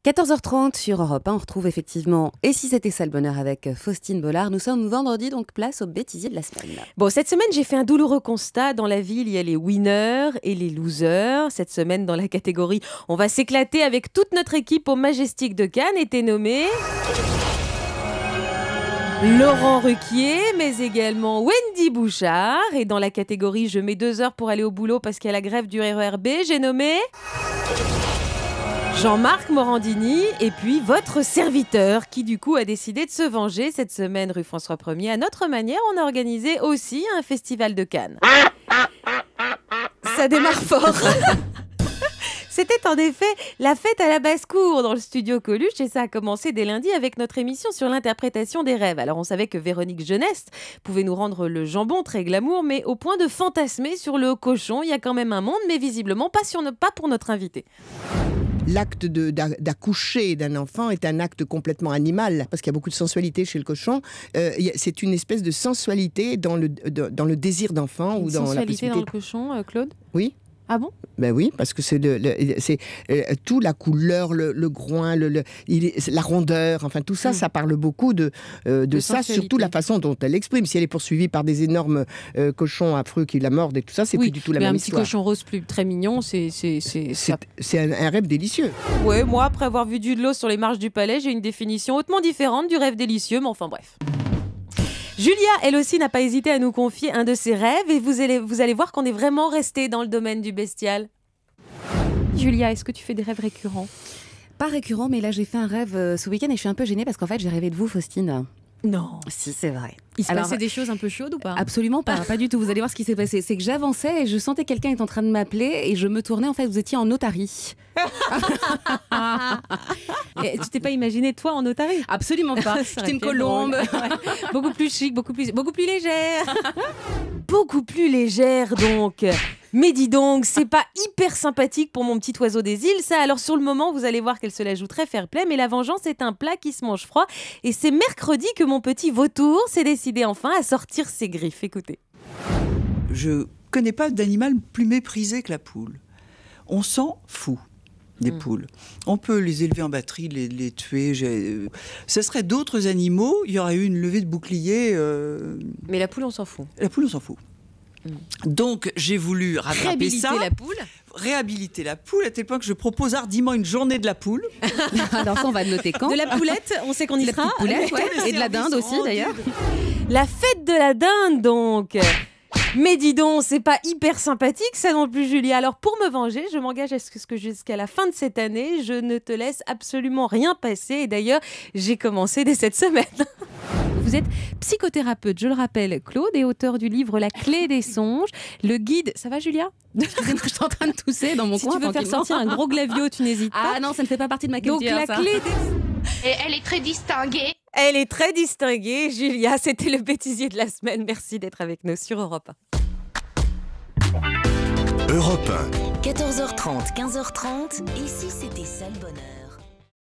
14h30 sur Europe 1, on retrouve effectivement « Et si c'était ça le bonheur » avec Faustine Bollard. Nous sommes vendredi, donc place au bêtisier de la semaine. Bon, cette semaine, j'ai fait un douloureux constat. Dans la ville, il y a les winners et les losers. Cette semaine, dans la catégorie « On va s'éclater avec toute notre équipe au Majestic de Cannes » était nommé Laurent Ruquier, mais également Wendy Bouchard. Et dans la catégorie « Je mets 2 heures pour aller au boulot parce qu'il y a la grève du RERB », j'ai nommé Jean-Marc Morandini et puis votre serviteur qui du coup a décidé de se venger cette semaine rue François 1er. À notre manière, on a organisé aussi un festival de Cannes. Ça démarre fort. C'était en effet la fête à la basse-cour dans le studio Coluche et ça a commencé dès lundi avec notre émission sur l'interprétation des rêves. Alors on savait que Véronique Jeunesse pouvait nous rendre le jambon très glamour, mais au point de fantasmer sur le cochon. Il y a quand même un monde, mais visiblement pas pour notre invité. L'acte d'accoucher d'un enfant est un acte complètement animal, parce qu'il y a beaucoup de sensualité chez le cochon. C'est une espèce de sensualité dans le désir d'enfant ou dans la possibilité. Sensualité dans le cochon, Claude ? Oui. Ah bon ? Ben oui, parce que c'est tout, la couleur, le groin, la rondeur, enfin tout ça, ça parle beaucoup de ça, surtout la façon dont elle l'exprime. Si elle est poursuivie par des énormes cochons affreux qui la mordent et tout ça, c'est plus du tout la même histoire. Un petit cochon rose très mignon, c'est un rêve délicieux. Ouais, moi, après avoir vu du de l'eau sur les marches du palais, j'ai une définition hautement différente du rêve délicieux, mais enfin bref. Julia, elle aussi, n'a pas hésité à nous confier un de ses rêves et vous allez voir qu'on est vraiment resté dans le domaine du bestial. Julia, est-ce que tu fais des rêves récurrents ? Pas récurrent, mais là j'ai fait un rêve ce week-end et je suis un peu gênée parce qu'en fait j'ai rêvé de vous, Faustine. Non. Si, c'est vrai. Il se passait des choses un peu chaudes ou pas ? Absolument pas, pas du tout. Vous allez voir ce qui s'est passé. C'est que j'avançais et je sentais quelqu'un est en train de m'appeler et je me tournais, en fait, vous étiez en otarie. Et tu t'es pas imaginé toi en otarie ? Absolument pas. J'étais une colombe. Ouais. Beaucoup plus chic, beaucoup plus légère. Beaucoup plus légère donc. Mais dis donc, c'est pas hyper sympathique pour mon petit oiseau des îles, ça. Alors sur le moment, vous allez voir qu'elle se la joue très fair-play, mais la vengeance est un plat qui se mange froid. Et c'est mercredi que mon petit vautour s'est décidé enfin à sortir ses griffes. Écoutez. Je connais pas d'animal plus méprisé que la poule. On s'en fout des poules. On peut les élever en batterie, les tuer. Ce serait d'autres animaux, il y aurait eu une levée de bouclier. Mais la poule, on s'en fout. La poule, on s'en fout. Donc, j'ai voulu rattraper ça. Réhabiliter la poule, à tel point que je propose hardiment une journée de la poule. Alors ça, on va noter quand ? De la poulette, on sait qu'on y sera. Poulette, ouais. Et de la dinde aussi, d'ailleurs. La fête de la dinde, donc. Mais dis donc, c'est pas hyper sympathique ça non plus, Julia. Alors pour me venger, je m'engage à ce que jusqu'à la fin de cette année, je ne te laisse absolument rien passer. Et d'ailleurs, j'ai commencé dès cette semaine. Vous êtes psychothérapeute, je le rappelle, Claude, et auteur du livre La clé des songes, le guide... Ça va, Julia ? Excusez-moi, je suis en train de tousser dans mon coin. Si tu veux faire sortir un gros glavio, tu n'hésites pas. Ah non, ça ne fait pas partie de ma culture. Donc la clé des... Et elle est très distinguée. Elle est très distinguée, Julia. C'était le bêtisier de la semaine. Merci d'être avec nous sur Europe 1. Europe 1. 14h30, 15h30. Et si c'était ça le bonheur ?